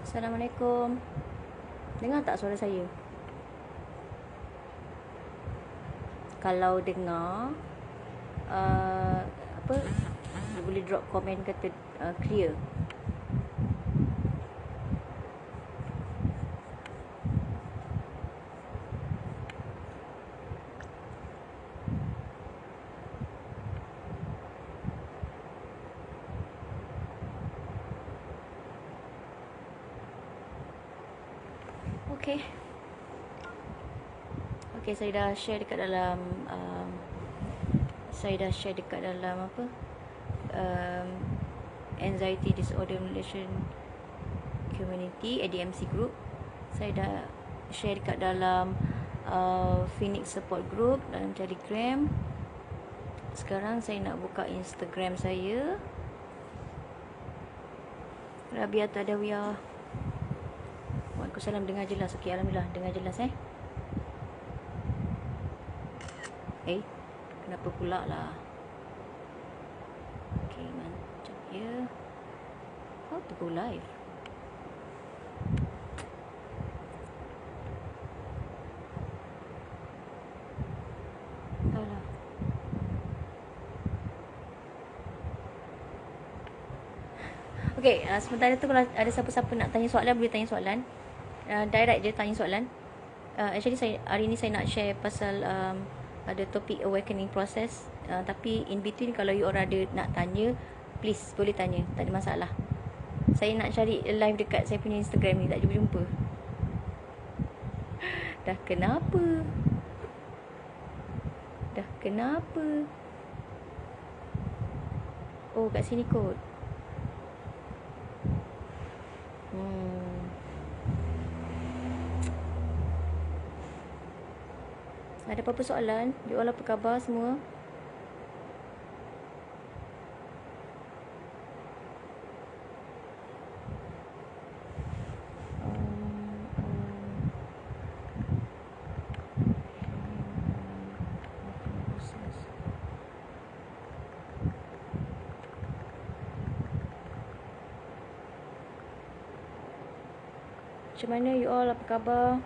Assalamualaikum. Dengar tak suara saya? Kalau dengar, apa, boleh drop komen kata clear. Okay. Okay, saya dah share dekat dalam apa, Anxiety Disorder Malaysian Community, ADMC Group. Saya dah share dekat dalam Phoenix Support Group dalam Telegram. Sekarang saya nak buka Instagram saya, Rabia Tadawiyah. Waalaikumsalam. Dengar jelas? Okey, alhamdulillah dengar jelas kenapa pula lah? Okey, macam ya. How to go live? Tahulah. Okey, sementara tu kalau ada siapa-siapa nak tanya soalan, boleh tanya soalan. Direct je tanya soalan. Actually hari ni saya nak share pasal ada topik awakening process, tapi in between kalau you orang ada nak tanya, please boleh tanya, tak ada masalah. Saya nak cari live dekat saya punya Instagram ni, tak jumpa-jumpa. Dah kenapa? Oh, kat sini kot. Ada apa-apa soalan? You all apa khabar semua? Macam mana you all, apa khabar?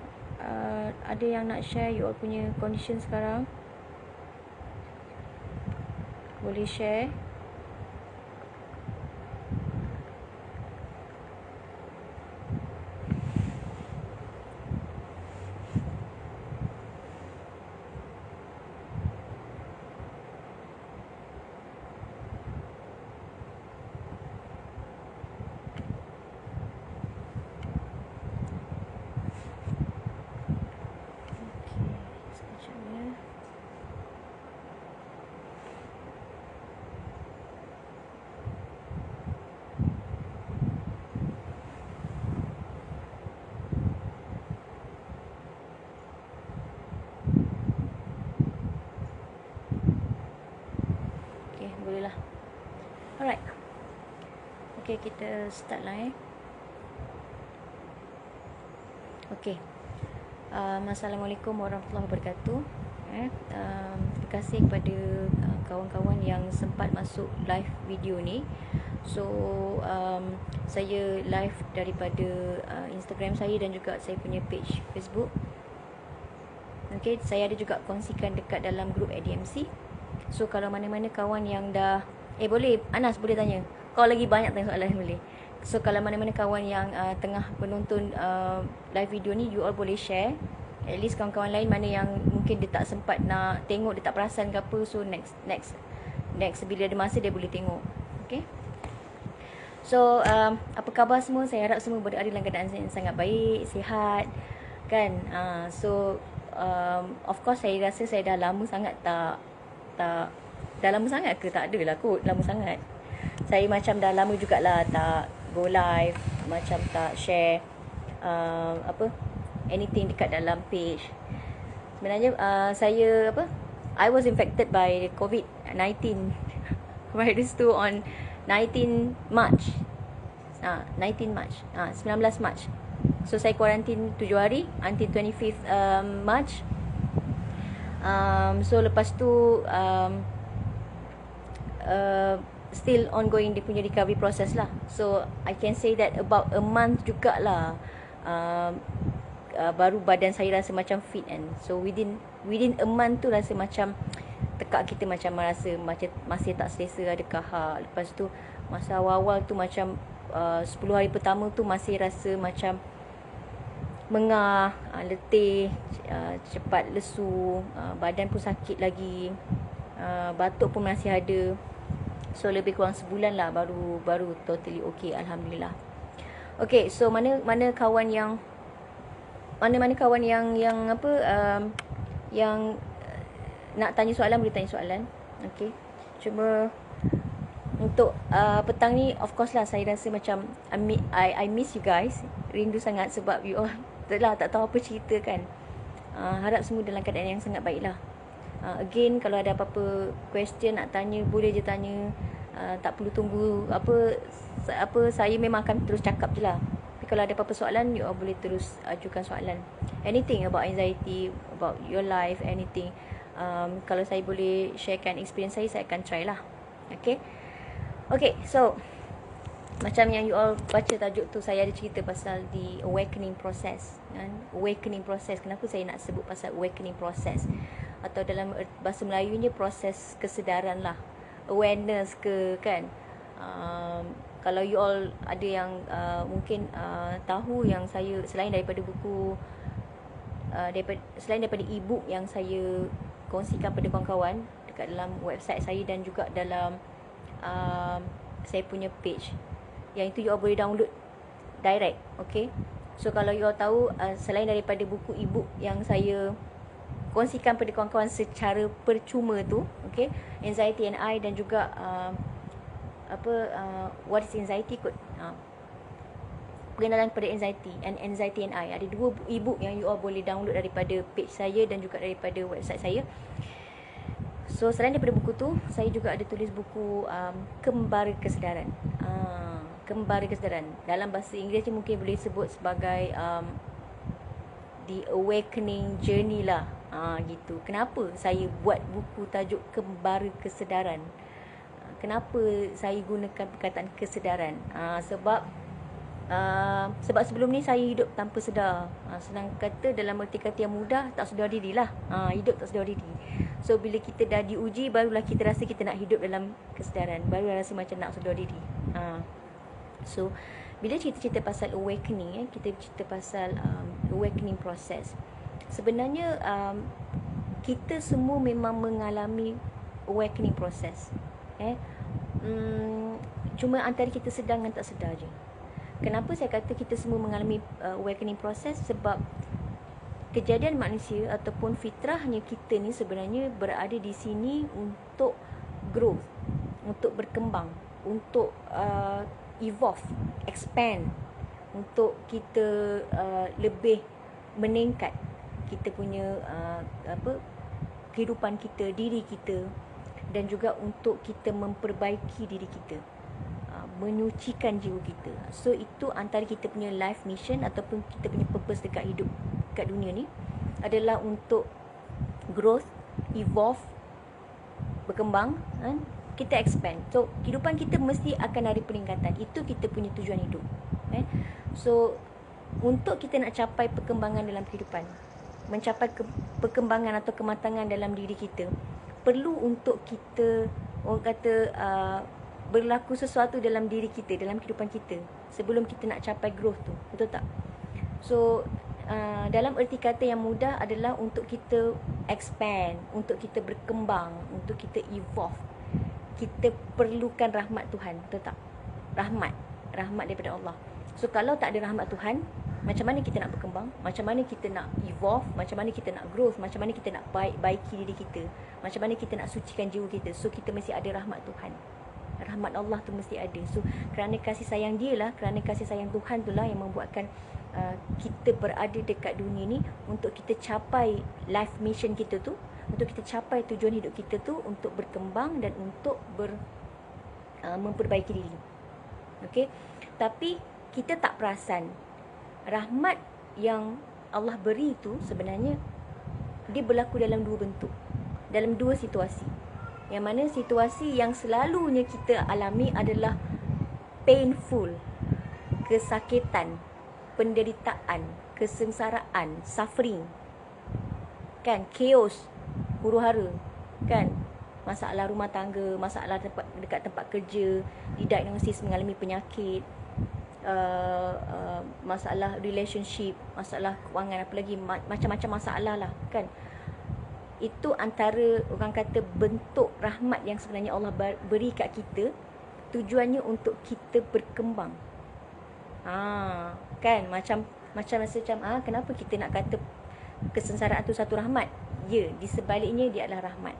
Ada yang nak share you all punya condition sekarang? Boleh share. Boleh lah. Alright. Okay, kita start lah Okay. Assalamualaikum warahmatullahi wabarakatuh. Terima kasih kepada kawan-kawan yang sempat masuk live video ni. So saya live daripada Instagram saya dan juga saya punya page Facebook. Okay, saya ada juga kongsikan dekat dalam grup ADMC. So kalau mana-mana kawan yang dah boleh, Anas boleh tanya. Kalau lagi banyak tanya soalan boleh. So kalau mana-mana kawan yang tengah menonton live video ni, you all boleh share. At least kawan-kawan lain mana yang mungkin dia tak sempat nak tengok, dia tak perasan ke apa, so next bila ada masa dia boleh tengok. Okay. So apa khabar semua? Saya harap semua berada dalam keadaan yang sangat baik, sihat kan. So of course saya rasa saya dah lama sangat tak dah lama sangat ke? Tak adalah kot lama sangat. Saya macam dah lama jugalah tak go live, macam tak share anything dekat dalam page. Sebenarnya saya I was infected by COVID-19 virus tu on 19 March. 19 March. So saya quarantine 7 hari until 25th March. So lepas tu still ongoing dia punya recovery process lah. So I can say that about a month jugalah baru badan saya rasa macam fit kan. So within a month tu rasa macam tekak kita macam merasa macam masih tak selesa, ada kahak. Lepas tu masa awal-awal tu macam 10 hari pertama tu masih rasa macam mengah, letih, cepat lesu, badan pun sakit lagi, batuk pun masih ada. So lebih kurang sebulan lah baru totally okay, alhamdulillah. Okay, so mana kawan yang apa yang nak tanya soalan boleh tanya soalan. Okay, cuma untuk petang ni of course lah saya rasa macam I miss you guys, rindu sangat sebab you all tak tahu apa cerita kan. Harap semua dalam keadaan yang sangat baik lah. Again, kalau ada apa-apa question nak tanya, boleh je tanya. Tak perlu tunggu apa saya memang akan terus cakap je lah. Tapi kalau ada apa-apa soalan, you all boleh terus ajukan soalan. Anything about anxiety, about your life, anything. Kalau saya boleh sharekan experience saya akan try lah. Okay, so macam yang you all baca tajuk tu, saya ada cerita pasal the awakening process kan? Awakening process. Kenapa saya nak sebut pasal awakening process? Atau dalam bahasa Melayunya proses kesedaran lah, awareness ke kan. Kalau you all ada yang mungkin tahu yang saya selain daripada buku, selain daripada e-book yang saya kongsikan pada kawan-kawan dekat dalam website saya dan juga dalam saya punya page, yang itu you all boleh download direct. Okay, so kalau you all tahu, selain daripada buku e-book yang saya kongsikan pada kawan-kawan secara percuma tu, okay, Anxiety and I, dan juga What is Anxiety kot, pengenalan kepada anxiety and I. Ada 2 e-book yang you all boleh download daripada page saya dan juga daripada website saya. So selain daripada buku tu, saya juga ada tulis buku Kembara Kesedaran. Kembara Kesedaran dalam bahasa Inggeris mungkin boleh sebut sebagai The Awakening Journey lah. Gitu. Kenapa saya buat buku tajuk Kembara Kesedaran? Kenapa saya gunakan perkataan kesedaran? Sebab sebelum ni saya hidup tanpa sedar. Senang kata, dalam erti kata yang mudah, tak sedar diri lah. Hidup tak sedar diri. So bila kita dah diuji, barulah kita rasa kita nak hidup dalam kesedaran, barulah rasa macam nak sedar diri. So bila cerita-cerita pasal awakening, kita cerita pasal awakening process. Sebenarnya kita semua memang mengalami awakening process. Cuma antara kita sedar dan tak sedar je. Kenapa saya kata kita semua mengalami awakening process? Sebab kejadian manusia ataupun fitrahnya kita ni sebenarnya berada di sini untuk growth, untuk berkembang, untuk evolve, expand, untuk kita lebih meningkat kita punya kehidupan kita, diri kita, dan juga untuk kita memperbaiki diri kita, menyucikan jiwa kita. So itu antara kita punya life mission ataupun kita punya purpose dekat hidup, dekat dunia ni adalah untuk growth, evolve, berkembang, kan? Kita expand. So kehidupan kita mesti akan ada peningkatan. Itu kita punya tujuan hidup. So untuk kita nak capai perkembangan dalam kehidupan, mencapai perkembangan atau kematangan dalam diri kita, perlu untuk kita, orang kata, berlaku sesuatu dalam diri kita, dalam kehidupan kita, sebelum kita nak capai growth tu. Betul tak? So dalam erti kata yang mudah adalah untuk kita expand, untuk kita berkembang, untuk kita evolve. Kita perlukan rahmat Tuhan. Betul tak? Rahmat daripada Allah. So kalau tak ada rahmat Tuhan, macam mana kita nak berkembang? Macam mana kita nak evolve? Macam mana kita nak growth? Macam mana kita nak baiki diri kita? Macam mana kita nak sucikan jiwa kita? So kita mesti ada rahmat Tuhan. Rahmat Allah tu mesti ada. So kerana kasih sayang dia lah, kerana kasih sayang Tuhan tu lah yang membuatkan kita berada dekat dunia ni, untuk kita capai life mission kita tu, untuk kita capai tujuan hidup kita tu, untuk berkembang dan untuk memperbaiki diri. Okay? Tapi kita tak perasan rahmat yang Allah beri tu sebenarnya dia berlaku dalam 2 bentuk, dalam 2 situasi. Yang mana situasi yang selalunya kita alami adalah painful, kesakitan, penderitaan, kesengsaraan, suffering, kan, chaos, huru-hara, kan, masalah rumah tangga, masalah dekat tempat kerja, didiagnosis mengalami penyakit, masalah relationship, masalah kewangan, apa lagi, macam-macam masalah lah, kan. Itu antara orang kata bentuk rahmat yang sebenarnya Allah beri kat kita, tujuannya untuk kita berkembang. Kan, macam kenapa kita nak kata kesengsaraan tu satu rahmat? Ya, di sebaliknya dia adalah rahmat.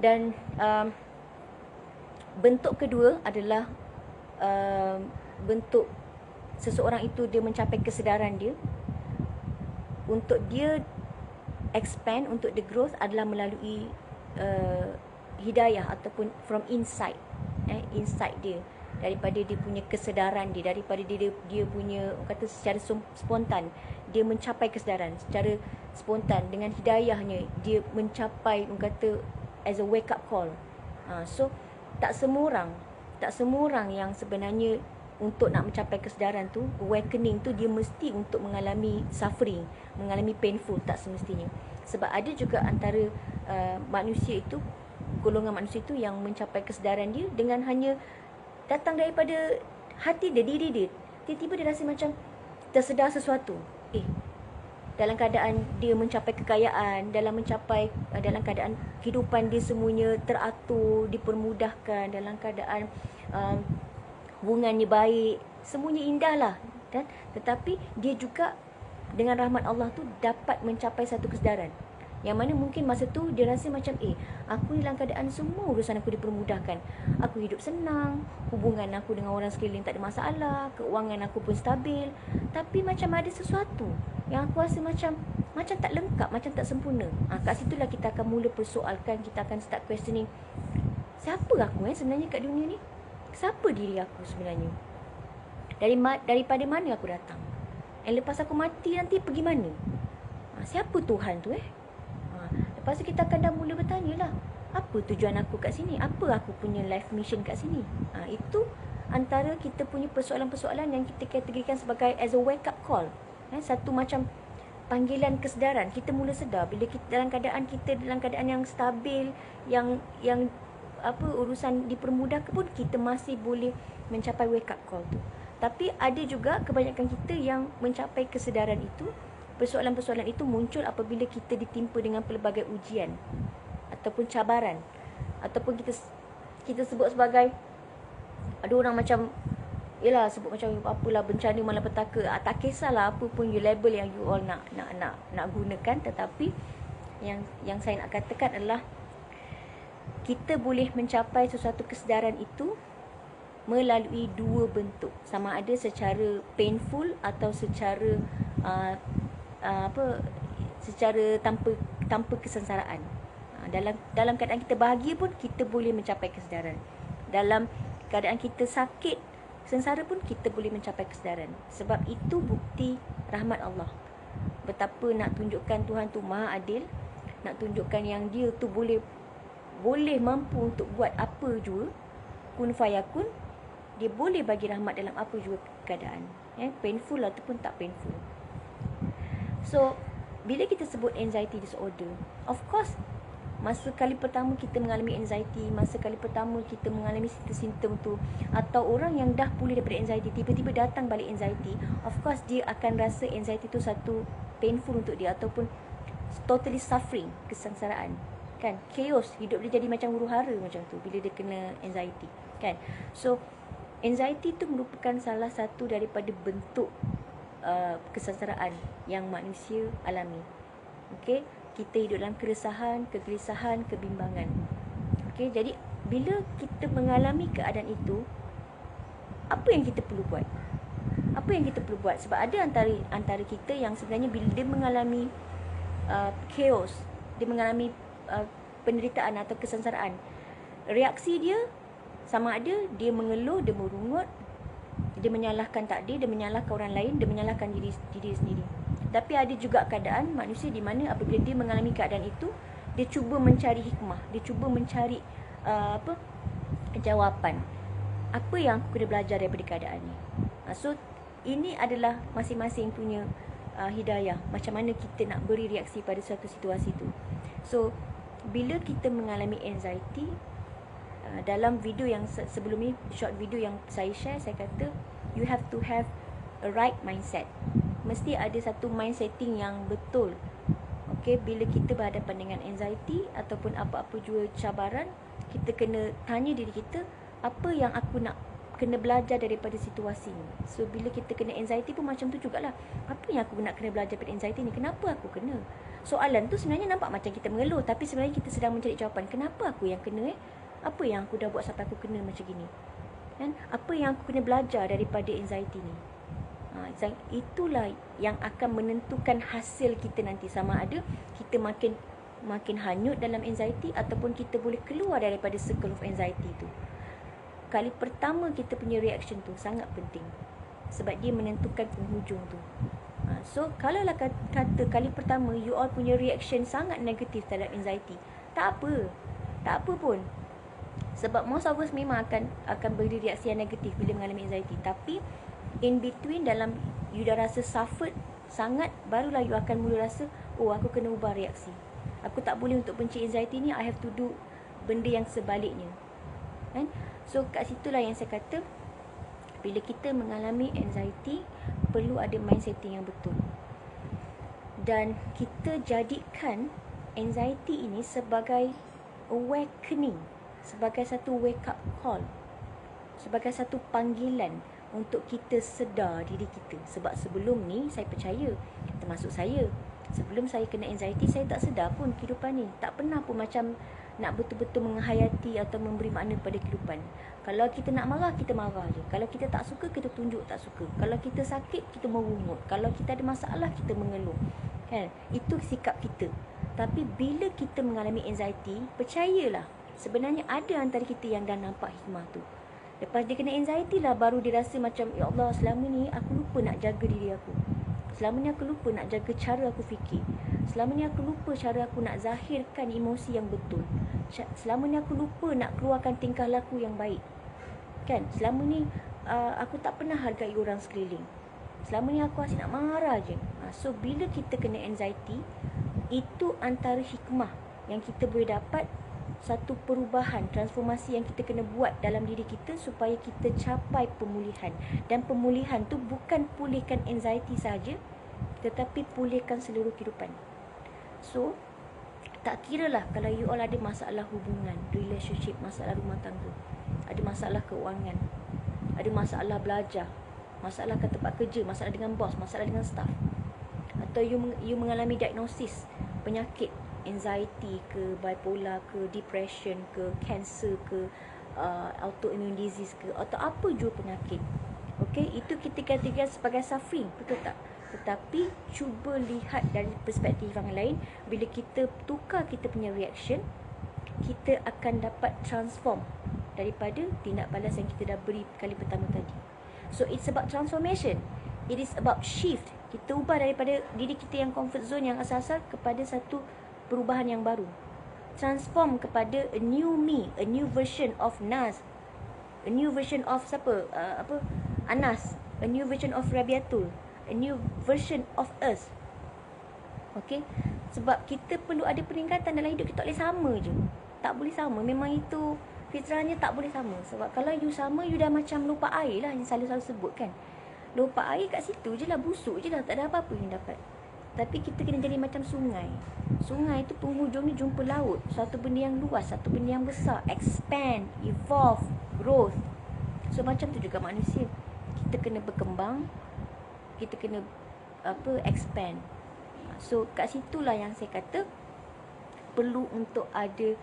Dan bentuk kedua adalah bentuk seseorang itu dia mencapai kesedaran dia. Untuk dia expand, untuk the growth adalah melalui hidayah ataupun from inside, inside dia, daripada dia punya kesedaran dia, daripada dia punya, kata secara spontan dia mencapai kesedaran secara spontan, dengan hidayahnya dia mencapai, kata as a wake up call. So tak semua orang yang sebenarnya untuk nak mencapai kesedaran tu, awakening tu, dia mesti untuk mengalami suffering, mengalami painful. Tak semestinya. Sebab ada juga antara manusia itu, golongan manusia itu yang mencapai kesedaran dia dengan hanya datang daripada hati dia, diri dia. Tiba-tiba dia rasa macam tersedar sesuatu. Dalam keadaan dia mencapai kekayaan, dalam keadaan kehidupan dia semuanya teratur, dipermudahkan, dalam keadaan hubungannya baik, semuanya indah lah, kan? Tetapi dia juga dengan rahmat Allah tu dapat mencapai satu kesedaran, yang mana mungkin masa tu dia rasa macam aku dalam keadaan semua urusan aku dipermudahkan, aku hidup senang, hubungan aku dengan orang sekeliling tak ada masalah, keuangan aku pun stabil. Tapi macam ada sesuatu yang aku rasa macam tak lengkap, macam tak sempurna. Kat situlah kita akan mula persoalkan, kita akan start questioning, siapa aku sebenarnya kat dunia ni? Siapa diri aku sebenarnya? Daripada mana aku datang? Lepas aku mati nanti pergi mana? Siapa Tuhan tu? Lepas tu kita akan dah mula bertanya lah, apa tujuan aku kat sini? Apa aku punya life mission kat sini? Itu antara kita punya persoalan-persoalan yang kita kategorikan sebagai as a wake up call. Satu macam panggilan kesedaran. Kita mula sedar bila kita dalam keadaan yang stabil, yang urusan dipermudahkan pun, kita masih boleh mencapai wake up call tu. Tapi ada juga kebanyakan kita yang mencapai kesedaran itu, persoalan-persoalan itu muncul apabila kita ditimpa dengan pelbagai ujian ataupun cabaran, ataupun kita sebut sebagai, ada orang macam sebut macam apalah, bencana malapetaka. Tak kisahlah apa pun you label yang you all nak gunakan, tetapi yang saya nak katakan adalah kita boleh mencapai sesuatu kesedaran itu melalui dua bentuk, sama ada secara painful atau secara secara tanpa kesengsaraan. Dalam keadaan kita bahagia pun kita boleh mencapai kesedaran. Dalam keadaan kita sakit, sengsara pun kita boleh mencapai kesedaran. Sebab itu bukti rahmat Allah. Betapa nak tunjukkan Tuhan tu Maha Adil, nak tunjukkan yang dia tu boleh mampu untuk buat apa jua, kun fayakun. Dia boleh bagi rahmat dalam apa jua keadaan, painful ataupun tak painful. So bila kita sebut anxiety disorder, of course masa kali pertama kita mengalami anxiety, masa kali pertama kita mengalami simptom tu, atau orang yang dah pulih daripada anxiety tiba-tiba datang balik anxiety, of course dia akan rasa anxiety tu satu painful untuk dia, ataupun totally suffering, kesengsaraan, kan, chaos, hidup dia jadi macam huru-hara macam tu bila dia kena anxiety, kan. So anxiety tu merupakan salah satu daripada bentuk kesengsaraan yang manusia alami. Okey, kita hidup dalam keresahan, kegelisahan, kebimbangan. Okey, jadi bila kita mengalami keadaan itu, apa yang kita perlu buat? Apa yang kita perlu buat? Sebab ada antara kita yang sebenarnya bila dia mengalami chaos, dia mengalami penderitaan atau kesengsaraan, reaksi dia sama ada dia mengeluh, dia merungut, dia menyalahkan takdir, dia menyalahkan orang lain, dia menyalahkan diri sendiri. Tapi ada juga keadaan manusia di mana apabila dia mengalami keadaan itu, Dia cuba mencari hikmah, dia cuba mencari jawapan. Apa yang aku kena belajar daripada keadaan ni? So ini adalah masing-masing punya hidayah, macam mana kita nak beri reaksi pada suatu situasi tu. So bila kita mengalami anxiety, dalam video yang sebelum ni, short video yang saya share, saya kata you have to have a right mindset. Mesti ada satu mind setting yang betul. Okay, bila kita berhadapan dengan anxiety ataupun apa-apa jua cabaran, kita kena tanya diri kita, apa yang aku nak kena belajar daripada situasi ni. So bila kita kena anxiety pun macam tu jugalah. Apa yang aku nak kena belajar daripada anxiety ni? Kenapa aku kena? Soalan tu sebenarnya nampak macam kita mengeluh, tapi sebenarnya kita sedang mencari jawapan. Kenapa aku yang kena? Apa yang aku dah buat sampai aku kena macam gini? Kan? Apa yang aku kena belajar daripada anxiety ni? Itulah yang akan menentukan hasil kita nanti, sama ada kita makin hanyut dalam anxiety ataupun kita boleh keluar daripada circle of anxiety tu. Kali pertama kita punya reaction tu sangat penting, sebab dia menentukan penghujung tu. So kalaulah kata kali pertama you all punya reaction sangat negatif terhadap anxiety, tak apa pun. Sebab most of us memang akan beri reaksi yang negatif bila mengalami anxiety. Tapi in between, dalam you dah rasa suffered sangat, barulah you akan mula rasa, oh aku kena ubah reaksi. Aku tak boleh untuk benci anxiety ni, I have to do benda yang sebaliknya. Kan? So kat situlah yang saya kata, bila kita mengalami anxiety, perlu ada mind setting yang betul. Dan kita jadikan anxiety ini sebagai awakening, sebagai satu wake up call, sebagai satu panggilan untuk kita sedar diri kita. Sebab sebelum ni saya percaya, termasuk saya, sebelum saya kena anxiety, saya tak sedar pun kehidupan ni. Tak pernah pun macam nak betul-betul menghayati atau memberi makna pada kehidupan. Kalau kita nak marah, kita marah je. Kalau kita tak suka, kita tunjuk tak suka. Kalau kita sakit, kita merungut. Kalau kita ada masalah, kita mengeluh. Kan? Itu sikap kita. Tapi bila kita mengalami anxiety, percayalah, sebenarnya ada antara kita yang dah nampak hikmah tu. Lepas dia kena anxiety lah, baru dia rasa macam, ya Allah, selama ni aku lupa nak jaga diri aku. Selama ni aku lupa nak jaga cara aku fikir. Selama ni aku lupa cara aku nak zahirkan emosi yang betul. Selama ni aku lupa nak keluarkan tingkah laku yang baik. Kan? Selama ni aku tak pernah hargai orang sekeliling. Selama ni aku asyik nak marah je. So bila kita kena anxiety, itu antara hikmah yang kita boleh dapat, satu perubahan, transformasi yang kita kena buat dalam diri kita supaya kita capai pemulihan. Dan pemulihan tu bukan pulihkan anxiety saja, tetapi pulihkan seluruh kehidupan. So tak kira lah kalau you all ada masalah hubungan, relationship, masalah rumah tangga, ada masalah keuangan, ada masalah belajar, masalah kat tempat kerja, masalah dengan bos, masalah dengan staff, atau you mengalami diagnosis penyakit anxiety ke, bipolar ke, depression ke, cancer ke, autoimmune disease ke, atau apa jua penyakit. Okay, itu kita katakan sebagai suffering, betul tak? Tetapi cuba lihat dari perspektif yang lain. Bila kita tukar kita punya reaction, kita akan dapat transform daripada tindak balas yang kita dah beri kali pertama tadi. So it's about transformation. It is about shift. Kita ubah daripada diri kita yang comfort zone, yang asal-asal, kepada satu perubahan yang baru. Transform kepada a new me, a new version of Nas, a new version of siapa? Anas, a new version of Rabiatul, a new version of us. Okay? Sebab kita perlu ada peningkatan dalam hidup. Kita tak boleh sama je. Tak boleh sama. Memang itu fitrahnya, tak boleh sama. Sebab kalau you sama, you dah macam lupa air lah, yang selalu sebut kan. Lupa air kat situ je lah, busuk je lah, tak ada apa-apa yang dapat. Tapi kita kena jadi macam sungai. Sungai tu penghujungnya jumpa laut. Satu benda yang luas, satu benda yang besar. Expand, evolve, growth. So macam tu juga manusia. Kita kena berkembang, kita kena expand. So kat situlah yang saya kata perlu untuk ada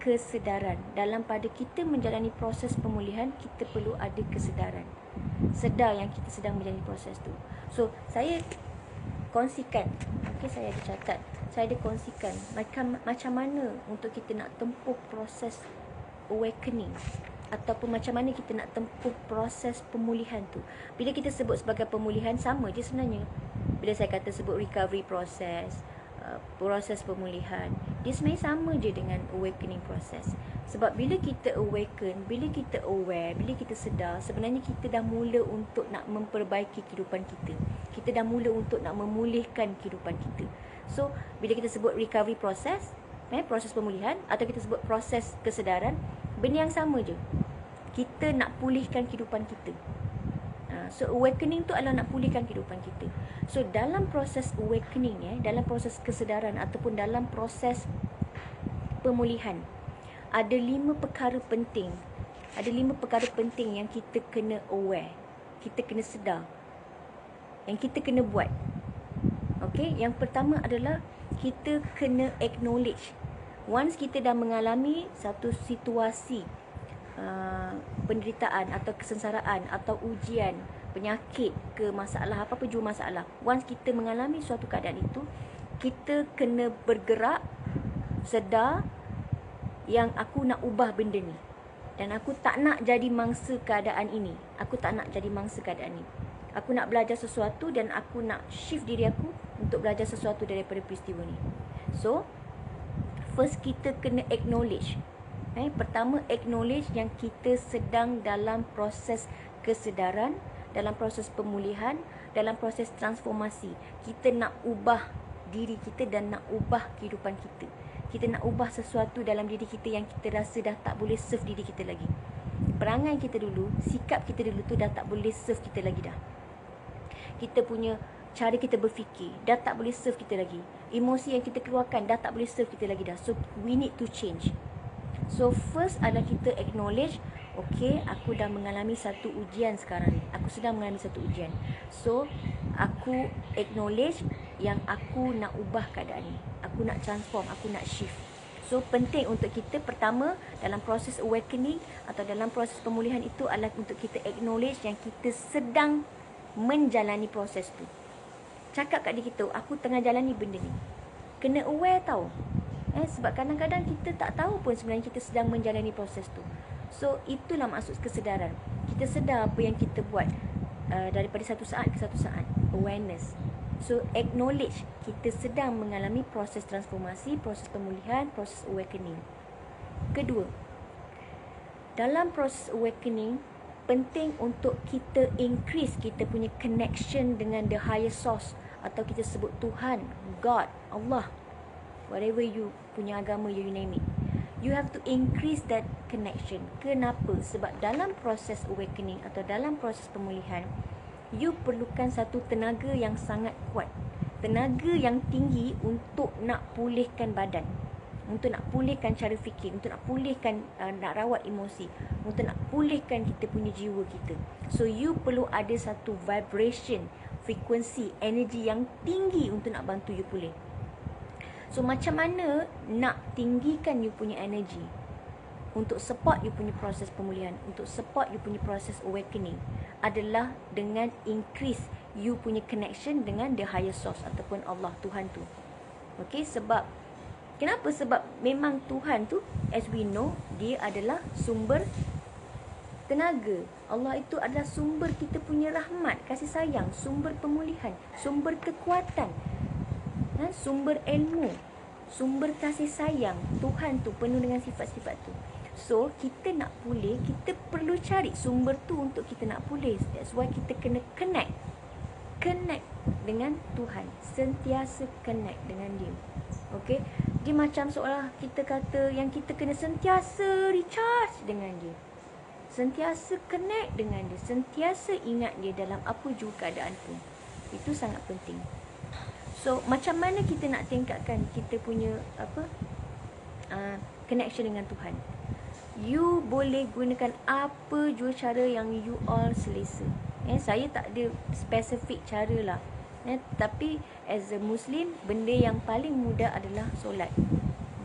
kesedaran. Dalam pada kita menjalani proses pemulihan, kita perlu ada kesedaran. Sedar yang kita sedang menjalani proses tu. So saya kongsikan, okay, saya ada catat, saya ada kongsikan macam mana untuk kita nak tempuh proses awakening, ataupun macam mana kita nak tempuh proses pemulihan tu. Bila kita sebut sebagai pemulihan, sama je sebenarnya. Bila saya kata sebut recovery process, proses pemulihan, Dia sebenarnya sama je dengan awakening process. Sebab bila kita awaken, bila kita aware, bila kita sedar, sebenarnya kita dah mula untuk nak memperbaiki kehidupan kita. Kita dah mula untuk nak memulihkan kehidupan kita. So, bila kita sebut recovery process, proses pemulihan, atau kita sebut proses kesedaran, benda yang sama je. Kita nak pulihkan kehidupan kita. So awakening tu adalah nak pulihkan kehidupan kita. So dalam proses awakening, dalam proses kesedaran ataupun dalam proses pemulihan, ada 5 perkara penting. Ada 5 perkara penting yang kita kena aware, kita kena sedar, yang kita kena buat. Okay, yang pertama adalah kita kena acknowledge. Once kita dah mengalami satu situasi penderitaan atau kesengsaraan atau ujian, penyakit ke masalah, apa-apa jua masalah, once kita mengalami suatu keadaan itu, kita kena bergerak, sedar yang aku nak ubah benda ni, dan aku tak nak jadi mangsa keadaan ini. Aku tak nak jadi mangsa keadaan ni. Aku nak belajar sesuatu dan aku nak shift diri aku untuk belajar sesuatu daripada peristiwa ni. So first kita kena acknowledge. Pertama, acknowledge yang kita sedang dalam proses kesedaran, dalam proses pemulihan, dalam proses transformasi. Kita nak ubah diri kita dan nak ubah kehidupan kita. Kita nak ubah sesuatu dalam diri kita yang kita rasa dah tak boleh serve diri kita lagi. Perangai kita dulu, sikap kita dulu tu dah tak boleh serve kita lagi dah. Kita punya cara kita berfikir dah tak boleh serve kita lagi. Emosi yang kita keluarkan dah tak boleh serve kita lagi dah. So we need to change. So first adalah kita acknowledge, okay, aku dah mengalami satu ujian sekarang ni. Aku sedang mengalami satu ujian. So aku acknowledge yang aku nak ubah keadaan ni. Aku nak transform, aku nak shift. So penting untuk kita pertama dalam proses awakening atau dalam proses pemulihan itu adalah untuk kita acknowledge yang kita sedang menjalani proses tu. Cakap kat diri kita, aku tengah jalani benda ni. Kena aware tau. Sebab kadang-kadang kita tak tahu pun sebenarnya kita sedang menjalani proses tu. So itulah maksud kesedaran. Kita sedar apa yang kita buat daripada satu saat ke satu saat. Awareness. So acknowledge kita sedang mengalami proses transformasi, proses pemulihan, proses awakening. Kedua, dalam proses awakening, penting untuk kita increase kita punya connection dengan the higher source, atau kita sebut Tuhan, God, Allah, whatever you punya agama, you name it. You have to increase that connection. Kenapa? Sebab dalam proses awakening atau dalam proses pemulihan, you perlukan satu tenaga yang sangat kuat. Tenaga yang tinggi untuk nak pulihkan badan, untuk nak pulihkan cara fikir, untuk nak pulihkan, nak rawat emosi, untuk nak pulihkan kita punya jiwa kita. So you perlu ada satu vibration, frekuensi, energi yang tinggi untuk nak bantu you pulih. So macam mana nak tinggikan you punya energi untuk support you punya proses pemulihan, untuk support you punya proses awakening, adalah dengan increase you punya connection dengan the higher source ataupun Allah, Tuhan tu. Okay, sebab kenapa? Sebab memang Tuhan tu, as we know, dia adalah sumber tenaga. Allah itu adalah sumber kita punya rahmat, kasih sayang, sumber pemulihan, sumber kekuatan, sumber ilmu, sumber kasih sayang. Tuhan tu penuh dengan sifat-sifat tu. So kita nak pulih, kita perlu cari sumber tu untuk kita nak pulih. That's why kita kena connect dengan Tuhan, sentiasa connect dengan dia. Okay, dia macam seolah kita kata yang kita kena sentiasa recharge dengan dia, sentiasa connect dengan dia, sentiasa ingat dia dalam apa juga keadaan pun. Itu sangat penting. So macam mana kita nak tingkatkan kita punya connection dengan Tuhan? You boleh gunakan apa jua cara yang you all selesa. Saya tak ada spesifik cara lah. Tapi as a Muslim, benda yang paling mudah adalah solat.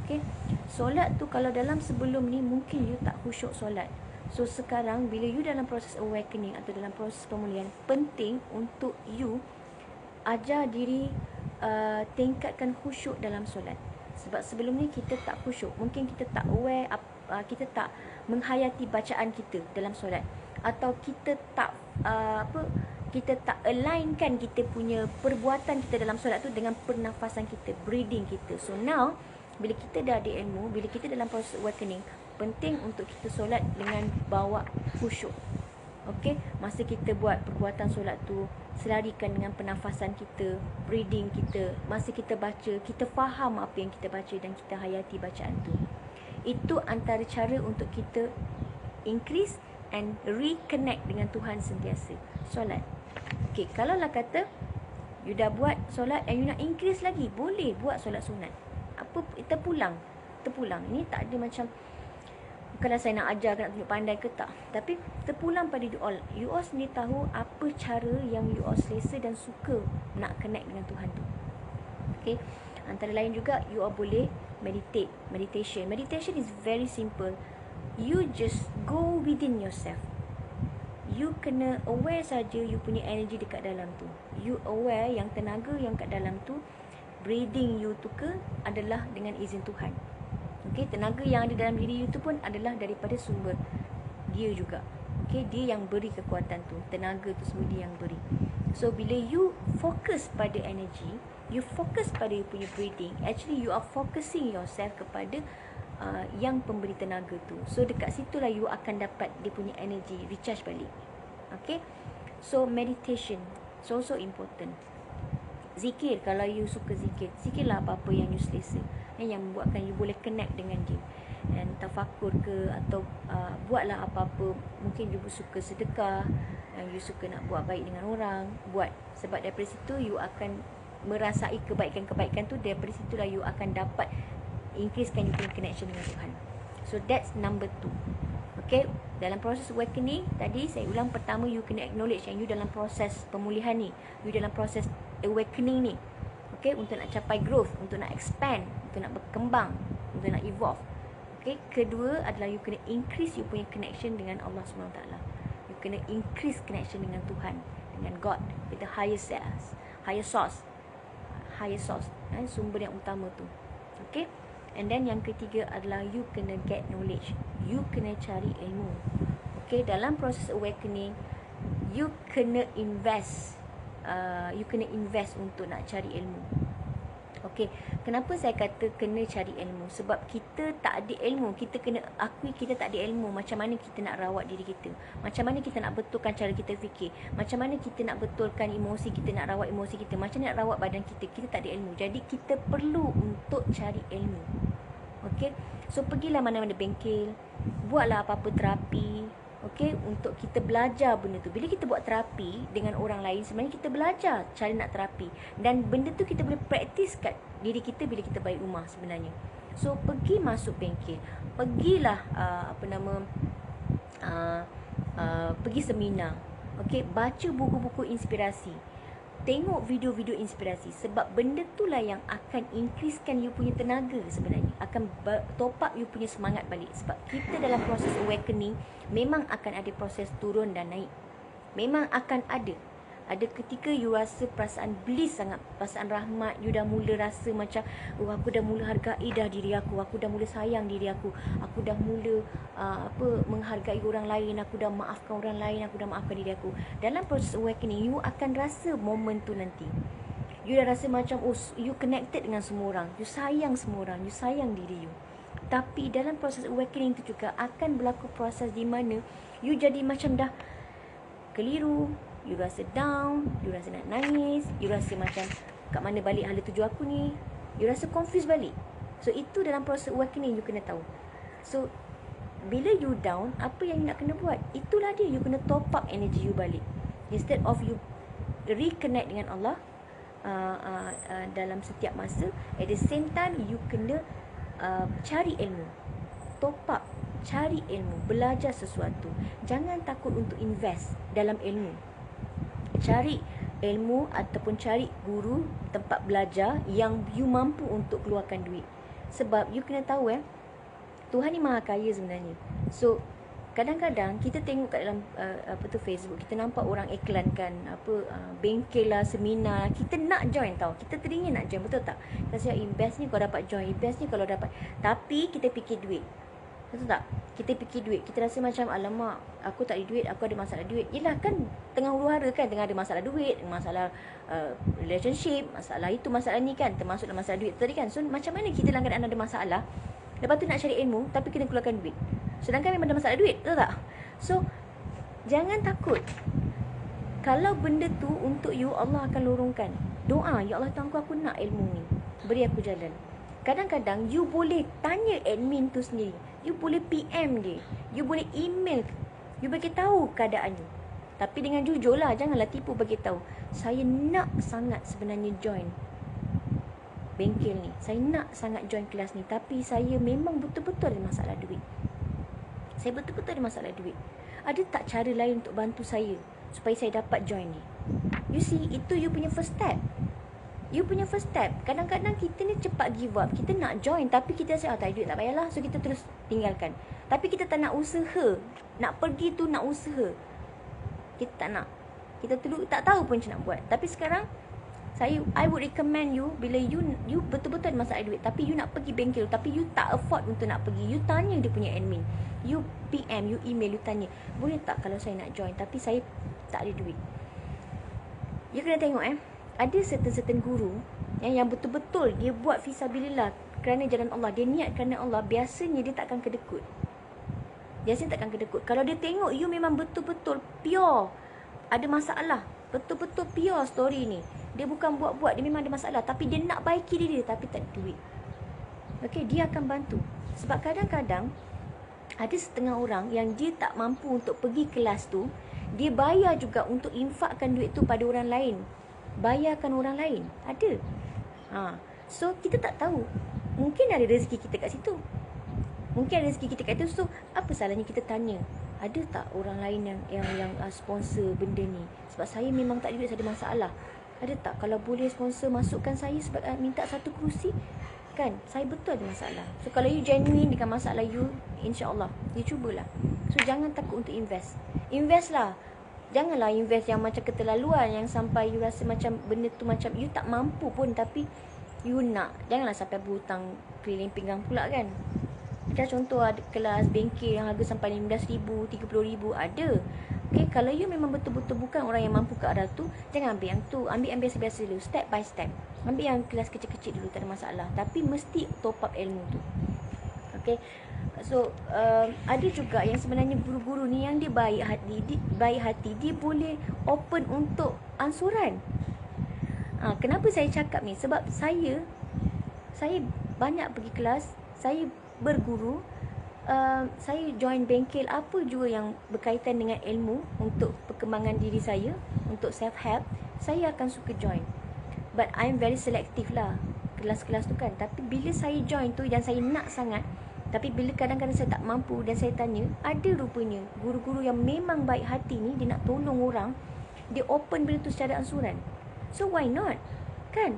Okay, solat tu kalau dalam sebelum ni mungkin you tak khusyuk solat. So sekarang bila you dalam proses awakening atau dalam proses pemulihan, penting untuk you ajar diri tingkatkan khusyuk dalam solat. Sebab sebelum ni kita tak khusyuk, mungkin kita tak aware, kita tak menghayati bacaan kita dalam solat, atau kita tak kita tak alignkan kita punya perbuatan kita dalam solat tu dengan pernafasan kita, breathing kita. So now bila kita dah ada ilmu, bila kita dalam proses awakening, penting untuk kita solat dengan bawa khusyuk. Okey, masa kita buat perbuatan solat tu, selarikan dengan pernafasan kita, breathing kita. Masa kita baca, kita faham apa yang kita baca dan kita hayati bacaan tu. Itu antara cara untuk kita increase and reconnect dengan Tuhan sentiasa. Solat. Okey, kalau lah kata you dah buat solat and you nak increase lagi, boleh buat solat sunat. Apa, terpulang. Ini tak ada macam kalau saya nak ajar, nak tunjuk pandai ke tak. Tapi terpulang pada you all. You all sendiri tahu apa cara yang you all selesa dan suka nak connect dengan Tuhan tu. Okay. Antara lain juga, you all boleh meditate. Meditation is very simple. You just go within yourself. You kena aware saja you punya energy dekat dalam tu. You aware yang tenaga yang kat dalam tu, breathing you tu ke adalah dengan izin Tuhan. Okay, tenaga yang ada dalam diri you tu pun adalah daripada sumber dia juga. Okay, dia yang beri kekuatan tu, tenaga tu semua dia yang beri. So bila you fokus pada energy, you fokus pada you punya breathing, actually you are focusing yourself kepada yang pemberi tenaga tu. So dekat situlah you akan dapat dia punya energy recharge balik. Okay, so meditation so important. Zikir, kalau you suka zikir, zikirlah apa-apa yang you selesa, yang membuatkan you boleh connect dengan dia. Dan tafakur ke, atau buatlah apa-apa. Mungkin you suka sedekah, you suka nak buat baik dengan orang, buat. Sebab daripada situ you akan merasai kebaikan-kebaikan tu. Daripada situlah you akan dapat increasekan you punya connection dengan Tuhan. So that's number 2. Okay, dalam proses awakening tadi saya ulang, pertama you kena acknowledge yang you dalam proses pemulihan ni, you dalam proses awakening ni. Okay, untuk nak capai growth, untuk nak expand, untuk nak berkembang, untuk nak evolve. Okay, kedua adalah you kena increase you punya connection dengan Allah SWT. You kena increase connection dengan Tuhan, dengan God, with the higher source, sumber yang utama tu. Okay. And then yang ketiga adalah you kena get knowledge. You kena cari ilmu. Okay, dalam proses awakening, you kena invest. You kena invest untuk nak cari ilmu. Okay, kenapa saya kata kena cari ilmu? Sebab kita tak ada ilmu. Kita kena akui kita tak ada ilmu. Macam mana kita nak rawat diri kita, macam mana kita nak betulkan cara kita fikir, macam mana kita nak betulkan emosi kita, nak rawat emosi kita, macam mana nak rawat badan kita. Kita tak ada ilmu. Jadi kita perlu untuk cari ilmu. Okay, so pergilah mana-mana bengkel, buatlah apa-apa terapi. Okay, untuk kita belajar benda tu. Bila kita buat terapi dengan orang lain, sebenarnya kita belajar cara nak terapi. Dan benda tu kita boleh praktis kat diri kita bila kita balik rumah sebenarnya. So pergi masuk bengkel, pergilah pergi seminar. Okay, baca buku-buku inspirasi, tengok video-video inspirasi. Sebab benda tu lah yang akan increasekan you punya tenaga sebenarnya. Akan top up you punya semangat balik. Sebab kita dalam proses awakening memang akan ada proses turun dan naik. Memang akan ada. Ada ketika you rasa perasaan bliss sangat, perasaan rahmat. You dah mula rasa macam, oh aku dah mula hargai dah diri aku, aku dah mula sayang diri aku dah mula menghargai orang lain, aku dah maafkan orang lain, aku dah maafkan diri aku. Dalam proses awakening, you akan rasa moment tu nanti. You dah rasa macam, oh you connected dengan semua orang, you sayang semua orang, you sayang diri you. Tapi dalam proses awakening tu juga akan berlaku proses di mana you jadi macam dah keliru. You rasa down, you rasa nak nangis, you rasa macam kat mana balik hala tuju aku ni. You rasa confused balik. So itu dalam proses awakening you kena tahu. So bila you down, apa yang you nak kena buat? Itulah dia, you kena top up energy you balik. Instead of you reconnect dengan Allah dalam setiap masa, at the same time you kena cari ilmu. Top up, cari ilmu, belajar sesuatu. Jangan takut untuk invest dalam ilmu. Cari ilmu ataupun cari guru, tempat belajar yang you mampu untuk keluarkan duit. Sebab you kena tahu Tuhan ni maha kaya sebenarnya. So kadang-kadang kita tengok kat dalam Facebook, kita nampak orang iklankan bengkel lah, seminar. Kita nak join tau. Kita teringin nak join, betul tak? Kita cakap invest ni kalau dapat join, invest ni kalau dapat. Tapi kita fikir duit. Betul tak? Kita fikir duit, kita rasa macam alamak, aku tak ada duit, aku ada masalah duit. Yelah kan tengah huru-hara kan, tengah ada masalah duit, masalah relationship, masalah itu, masalah ni kan, termasuk dalam masalah duit tadi kan. So macam mana kita dalam keadaan ada masalah, lepas tu nak cari ilmu tapi kena keluarkan duit. Sedangkan memang ada masalah duit, betul tak? So jangan takut. Kalau benda tu untuk you, Allah akan lorongkan. Doa, ya Allah Tuhan aku nak ilmu ni, beri aku jalan. Kadang-kadang you boleh tanya admin tu sendiri. You boleh PM dia. You boleh email. You bagi tahu keadaan you. Tapi dengan jujur lah, janganlah tipu bagi tahu. Saya nak sangat sebenarnya join bengkel ni. Saya nak sangat join kelas ni, tapi saya memang betul-betul ada masalah duit. Saya betul-betul ada masalah duit. Ada tak cara lain untuk bantu saya supaya saya dapat join ni? You see, itu you punya first step. You punya first step. Kadang-kadang kita ni cepat give up. Kita nak join tapi kita rasa tak ada duit, tak payahlah. So kita terus tinggalkan. Tapi kita tak nak usaha. Nak pergi tu nak usaha. Kita tak nak. Kita dulu tak tahu pun macam nak buat. Tapi sekarang I would recommend you, bila you betul-betul ada masalah duit tapi you nak pergi bengkel tapi you tak afford untuk nak pergi, you tanya dia punya admin. You PM, you email, you tanya, boleh tak kalau saya nak join tapi saya tak ada duit. You kena tengok ada certain guru yang betul-betul dia buat fisabilillah kerana jalan Allah, dia niat kerana Allah, biasanya dia takkan kedekut. Kalau dia tengok you memang betul-betul pure ada masalah, betul-betul pure story ni, dia bukan buat-buat, dia memang ada masalah tapi dia nak baiki diri dia tapi tak ada duit, okay, dia akan bantu. Sebab kadang-kadang ada setengah orang yang dia tak mampu untuk pergi kelas tu, dia bayar juga untuk infakkan duit tu pada orang lain, bayarkan orang lain. Ada. So kita tak tahu. Mungkin ada rezeki kita kat situ. Mungkin ada rezeki kita kat situ. So apa salahnya kita tanya, ada tak orang lain yang sponsor benda ni? Sebab saya memang tak ada duit, saya ada masalah. Ada tak kalau boleh sponsor masukkan saya sebab minta satu kerusi? Kan saya betul ada masalah. So kalau you genuine dengan masalah you, insya-Allah you cubalah. So jangan takut untuk invest. Invest lah. Janganlah invest yang macam keterlaluan, yang sampai you rasa macam benda tu macam you tak mampu pun tapi you nak. Janganlah sampai berhutang keliling pinggang pula kan. Macam contoh ada kelas bengkel yang harga sampai RM15,000, RM30,000 ada. Okay, kalau you memang betul-betul bukan orang yang mampu ke arah tu, jangan ambil yang tu. Ambil yang biasa-biasa dulu, step by step. Ambil yang kelas kecil-kecil dulu, tak ada masalah. Tapi mesti top up ilmu tu. Okay. So ada juga yang sebenarnya guru-guru ni yang dia baik hati, dia boleh open untuk ansuran. Kenapa saya cakap ni? Sebab saya banyak pergi kelas, saya berguru, saya join bengkel apa juga yang berkaitan dengan ilmu untuk perkembangan diri saya, untuk self help, saya akan suka join. But I'm very selective lah kelas-kelas tu kan. Tapi bila saya join tu dan saya nak sangat, tapi bila kadang-kadang saya tak mampu dan saya tanya, ada rupanya guru-guru yang memang baik hati ni, dia nak tolong orang, dia open benda tu secara ansuran. So why not? Kan?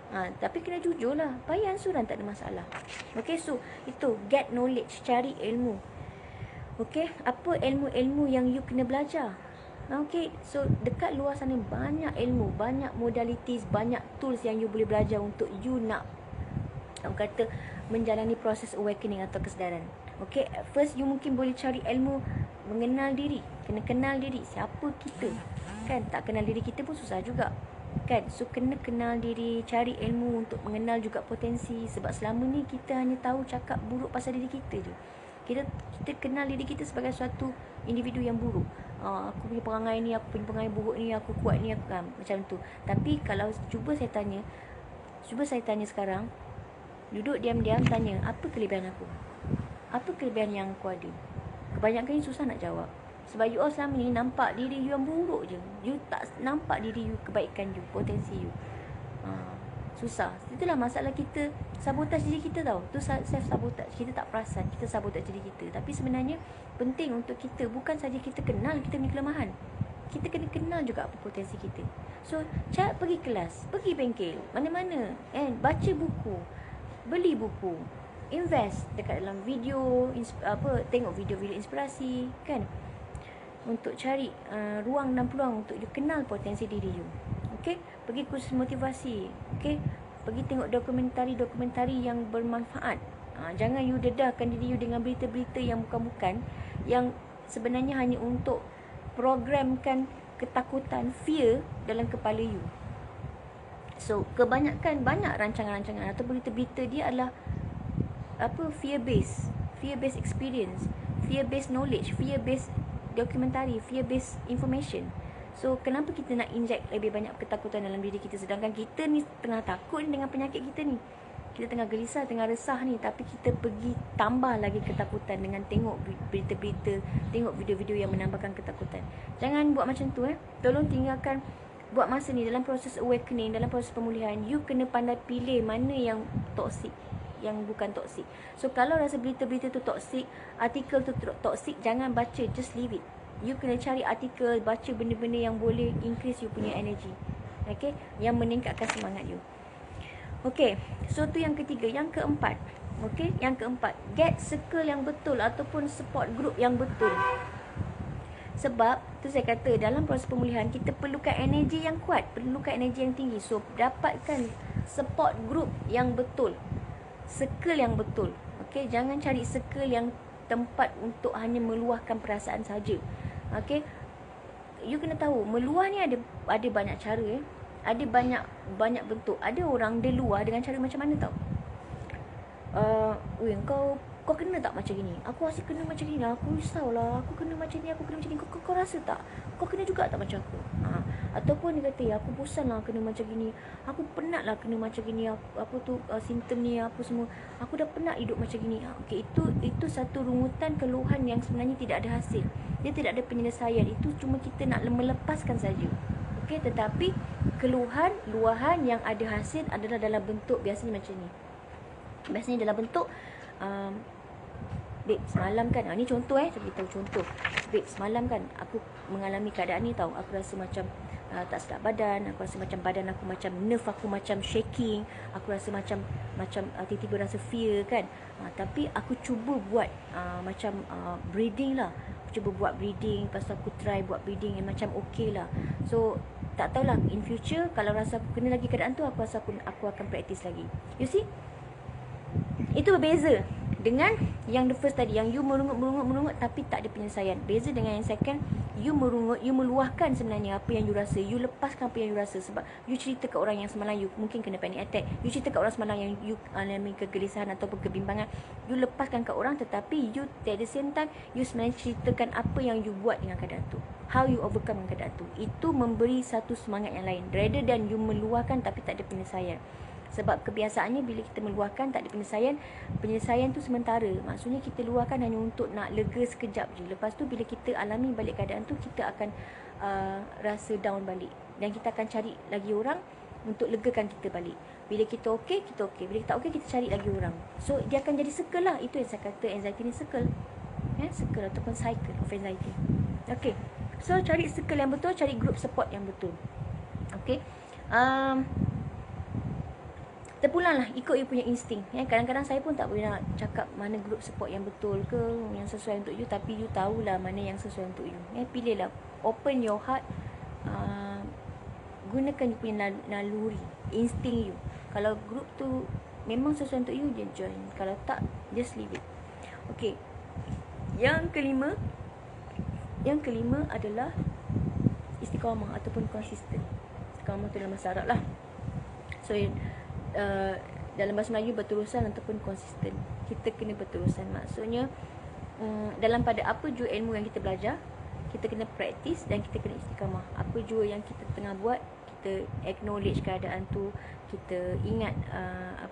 Tapi kena jujur lah, bayar ansuran tak ada masalah. Okay, so itu get knowledge, cari ilmu. Okay, apa ilmu-ilmu yang you kena belajar? Okay, so dekat luar sana banyak ilmu, banyak modalities, banyak tools yang you boleh belajar untuk you nak, orang kata, menjalani proses awakening atau kesedaran. Okay, first you mungkin boleh cari ilmu mengenal diri. Kena kenal diri, siapa kita. Kan, tak kenal diri kita pun susah juga. Kan, so kena kenal diri, cari ilmu untuk mengenal juga potensi. Sebab selama ni kita hanya tahu cakap buruk pasal diri kita je. Kita kenal diri kita sebagai suatu individu yang buruk. Aku punya perangai ni, aku punya perangai buruk ni, aku kuat ni, aku macam tu. Tapi kalau cuba saya tanya sekarang, duduk diam-diam tanya, apa kelebihan aku? Apa kelebihan yang aku ada? Kebanyakan ni susah nak jawab. Sebab you all selama ni nampak diri you yang buruk je. You tak nampak diri you, kebaikan you, potensi you. Susah. Itulah masalah kita, sabotaj diri kita tau. Tu self-sabotage. Kita tak perasan, kita sabotaj diri kita. Tapi sebenarnya penting untuk kita, bukan saja kita kenal kita punya kelemahan, kita kena kenal juga apa potensi kita. So, pergi kelas, pergi bengkel, mana-mana, baca buku, beli buku, invest dekat dalam video, tengok video-video inspirasi, kan, untuk cari ruang dan peluang untuk you kenal potensi diri you. Okay, pergi kursus motivasi, okay, pergi tengok dokumentari yang bermanfaat. Jangan you dedahkan diri you dengan berita-berita yang bukan-bukan, yang sebenarnya hanya untuk programkan ketakutan, fear dalam kepala you. So, kebanyakan banyak rancangan-rancangan atau berita-berita dia adalah fear based experience, fear based knowledge, fear based dokumentari, fear based information. So, kenapa kita nak inject lebih banyak ketakutan dalam diri kita, sedangkan kita ni tengah takut dengan penyakit kita ni. Kita tengah gelisah, tengah resah ni, tapi kita pergi tambah lagi ketakutan dengan tengok berita-berita, tengok video-video yang menambahkan ketakutan. Jangan buat macam tu. Tolong tinggalkan buat masa ni dalam proses awakening, dalam proses pemulihan. You kena pandai pilih mana yang toksik, yang bukan toksik. So, kalau rasa berita-berita tu toksik, artikel tu toksik, jangan baca, just leave it. You kena cari artikel, baca benda-benda yang boleh increase you punya energy. Okay, yang meningkatkan semangat you. Okay, so tu yang ketiga. Yang keempat, okay, yang keempat, get circle yang betul ataupun support group yang betul. Sebab tu saya kata, dalam proses pemulihan kita perlukan energi yang kuat, perlukan energi yang tinggi. So, dapatkan support group yang betul, circle yang betul. Okay, jangan cari circle yang tempat untuk hanya meluahkan perasaan saja. Okay, you kena tahu, meluah ni ada banyak cara. Ada banyak bentuk. Ada orang dia luah dengan cara macam mana tau. Kau kena tak macam gini? Aku asyik kena macam gini lah. Aku risaulah. Aku kena macam ni, aku kena macam ni. Kau rasa tak? Kau kena juga tak macam aku? Ataupun dia kata, ya aku bosan lah kena macam gini. Aku penat lah kena macam gini. Simptom ni apa semua. Aku dah penat hidup macam gini. Okay, itu satu rungutan keluhan yang sebenarnya tidak ada hasil. Dia tidak ada penyelesaian. Itu cuma kita nak melepaskan saja. Okay, tetapi keluhan, luahan yang ada hasil adalah dalam bentuk biasanya macam ni. Biasanya dalam bentuk babe, semalam kan, ni contoh saya beritahu contoh. Babe, semalam kan aku mengalami keadaan ni tau. Aku rasa macam tak sedap badan. Aku rasa macam badan aku macam, nerve aku macam shaking. Aku rasa macam tiba-tiba rasa fear kan. Tapi aku cuba buat macam breathing lah. Aku cuba buat breathing. Lepas tu aku try buat breathing yang macam okay lah. So, tak tahulah in future kalau rasa aku kena lagi keadaan tu, aku rasa aku akan practice lagi. You see? Itu berbeza dengan yang the first tadi, yang you merungut tapi tak ada penyelesaian. Beza dengan yang second, you merungut, you meluahkan sebenarnya apa yang you rasa. You lepaskan apa yang you rasa. Sebab you cerita ke orang yang semalam you mungkin kena panic attack. You cerita ke orang semalam yang you alami kegelisahan ataupun kebimbangan. You lepaskan ke orang, tetapi you at the same time, you sebenarnya ceritakan apa yang you buat dengan keadaan tu. How you overcome dengan keadaan tu. Itu memberi satu semangat yang lain. Rather than you meluahkan tapi tak ada penyelesaian. Sebab kebiasaannya bila kita meluahkan tak ada penyelesaian tu sementara. Maksudnya kita luahkan hanya untuk nak lega sekejap je. Lepas tu bila kita alami balik keadaan tu, kita akan rasa down balik. Dan kita akan cari lagi orang untuk legakan kita balik. Bila kita okey, kita okey. Bila kita okey, kita cari lagi orang. So dia akan jadi circle lah. Itu yang saya kata anxiety ni circle. Circle ataupun cycle of anxiety. Okay, so cari circle yang betul, cari group support yang betul. Okay, terpulanglah ikut you punya insting. Kadang-kadang saya pun tak boleh nak cakap mana group support yang betul ke, yang sesuai untuk you. Tapi you tahulah mana yang sesuai untuk you. Pilihlah, open your heart. Gunakan you punya naluri, insting you. Kalau group tu memang sesuai untuk you, just join. Kalau tak, just leave it. Okay, yang kelima adalah istiqamah ataupun konsisten. Istiqamah tu dalam bahasa Arab lah. So dalam bahasa Melayu berterusan ataupun konsisten. Kita kena berterusan. Maksudnya dalam pada apa jua ilmu yang kita belajar, kita kena praktis dan kita kena istiqamah. Apa jua yang kita tengah buat, kita acknowledge keadaan tu, kita ingat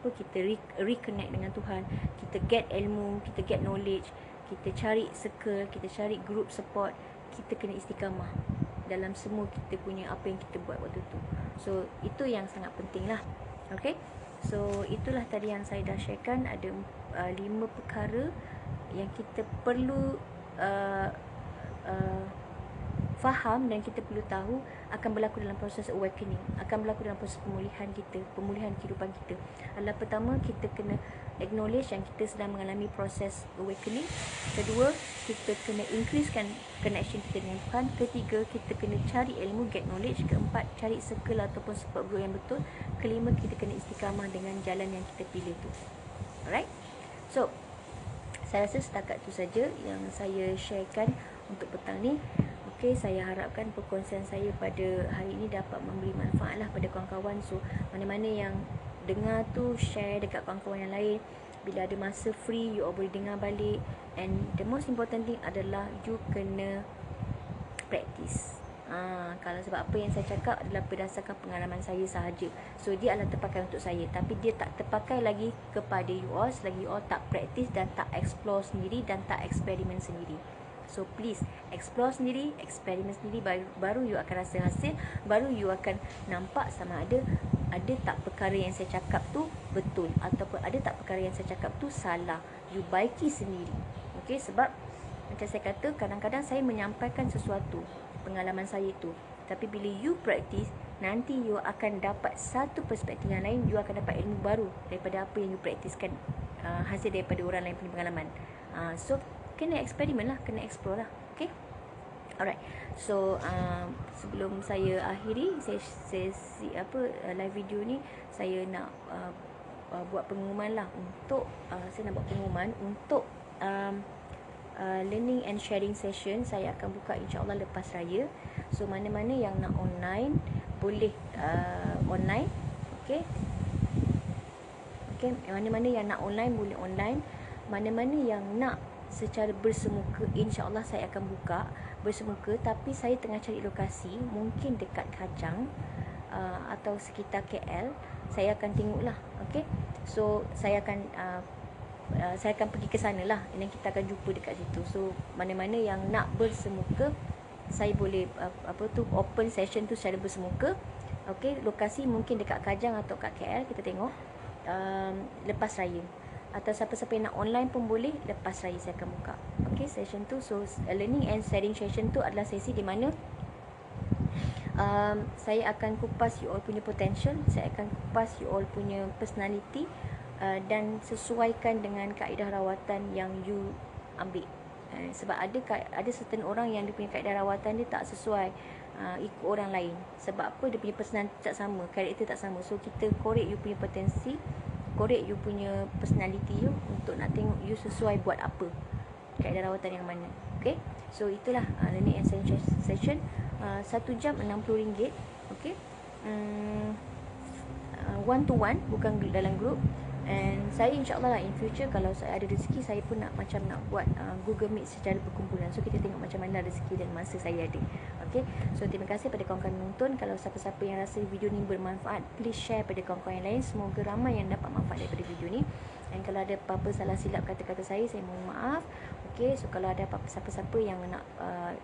kita reconnect dengan Tuhan, kita get ilmu, kita get knowledge, kita cari circle, kita cari group support. Kita kena istiqamah dalam semua kita punya apa yang kita buat waktu tu. So itu yang sangat penting lah. Okay, so itulah tadi yang saya dah sharekan. Ada 5 perkara yang kita perlu faham dan kita perlu tahu akan berlaku dalam proses awakening, akan berlaku dalam proses pemulihan kita, pemulihan kehidupan kita. Adalah pertama, kita kena acknowledge yang kita sedang mengalami proses awakening. Kedua, kita kena increasekan connection kita dengan Tuhan. Ketiga, kita kena cari ilmu, get knowledge. Keempat, cari circle ataupun support group yang betul. Kelima, kita kena istiqamah dengan jalan yang kita pilih tu. Alright? So saya rasa setakat tu saja yang saya sharekan untuk petang ni. Okey, saya harapkan perkongsian saya pada hari ini dapat memberi manfaat lah pada kawan-kawan. So mana-mana yang dengar tu, share dekat kawan-kawan yang lain. Bila ada masa free, you all boleh dengar balik. And the most important thing adalah you kena practice. Kalau sebab apa yang saya cakap adalah berdasarkan pengalaman saya sahaja. So dia adalah terpakai untuk saya, tapi dia tak terpakai lagi kepada you all selagi you all tak practice dan tak explore sendiri dan tak eksperimen sendiri. So please explore sendiri, eksperimen sendiri, baru you akan rasa hasil, baru you akan nampak sama ada tak perkara yang saya cakap tu betul ataupun ada tak perkara yang saya cakap tu salah. You baiki sendiri. Okey, sebab macam saya kata, kadang-kadang saya menyampaikan sesuatu pengalaman saya tu, tapi bila you practice, nanti you akan dapat satu perspektif yang lain. You akan dapat ilmu baru daripada apa yang you praktiskan, hasil daripada orang lain punya pengalaman. So kena eksperimen lah, kena explore lah. Okay, alright. So sebelum saya akhiri sesi live video ni, saya nak buat pengumuman lah untuk saya nak buat pengumuman untuk learning and sharing session. Saya akan buka insyaAllah lepas raya. So mana-mana yang nak online boleh online. Okay, mana-mana yang nak online boleh online. Mana-mana yang nak secara bersemuka, insyaAllah saya akan buka bersemuka. Tapi saya tengah cari lokasi, mungkin dekat Kajang atau sekitar KL. Saya akan tengoklah. Okay, so saya akan pergi ke sana lah, dan kita akan jumpa dekat situ. So mana-mana yang nak bersemuka, saya boleh open session tu secara bersemuka. Okey, lokasi mungkin dekat Kajang atau kat KL, kita tengok lepas raya. Atau siapa-siapa yang nak online pun boleh, lepas raya saya akan buka. Okey, session tu. So learning and sharing session tu adalah sesi di mana saya akan kupas you all punya potential, saya akan kupas you all punya personality, dan sesuaikan dengan kaedah rawatan yang you ambil. Sebab ada certain orang yang dia punya kaedah rawatan dia tak sesuai ikut orang lain. Sebab apa? Dia punya personality tak sama, karakter tak sama. So kita korek you punya potensi, korek you punya personality you untuk nak tengok you sesuai buat apa, kaedah rawatan yang mana. Okay, so itulah learning and sharing session. 1 jam RM60. Okay, one to one, bukan dalam group. And saya insyaAllah lah in future, kalau saya ada rezeki, saya pun nak buat Google Meet secara berkumpulan. So kita tengok macam mana rezeki dan masa saya ada. Okay, so terima kasih pada kawan-kawan menonton. Kalau siapa-siapa yang rasa video ni bermanfaat, please share pada kawan-kawan yang lain. Semoga ramai yang dapat manfaat daripada video ni. Dan kalau ada apa-apa salah silap kata-kata saya mohon maaf. Okay, so kalau ada apa-apa siapa-siapa yang nak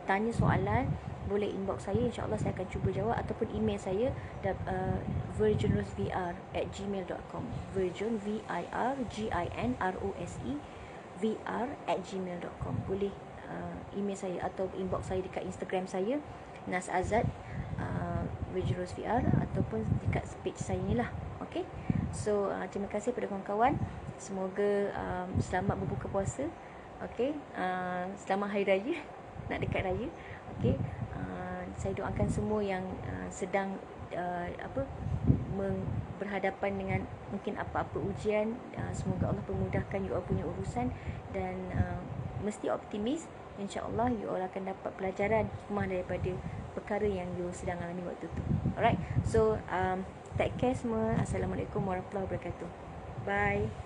tanya soalan, boleh inbox saya, insyaAllah saya akan cuba jawab. Ataupun email saya virginrose@gmail.com, virgin virginrose VR@gmail.com. Boleh email saya atau inbox saya dekat Instagram saya, Nas Azad Virgin Rose VR, ataupun dekat page saya ni lah. Okay, so terima kasih pada kawan-kawan. Semoga selamat berbuka puasa. Okay, selamat Hari Raya, nak dekat Raya. Okay, saya doakan semua yang sedang berhadapan dengan mungkin apa-apa ujian, semoga Allah pemudahkan you all punya urusan. Dan mesti optimis, insyaAllah you all akan dapat pelajaran hikmah daripada perkara yang you sedang alami waktu tu. Alright, so take care semua. Assalamualaikum warahmatullahi wabarakatuh. Bye.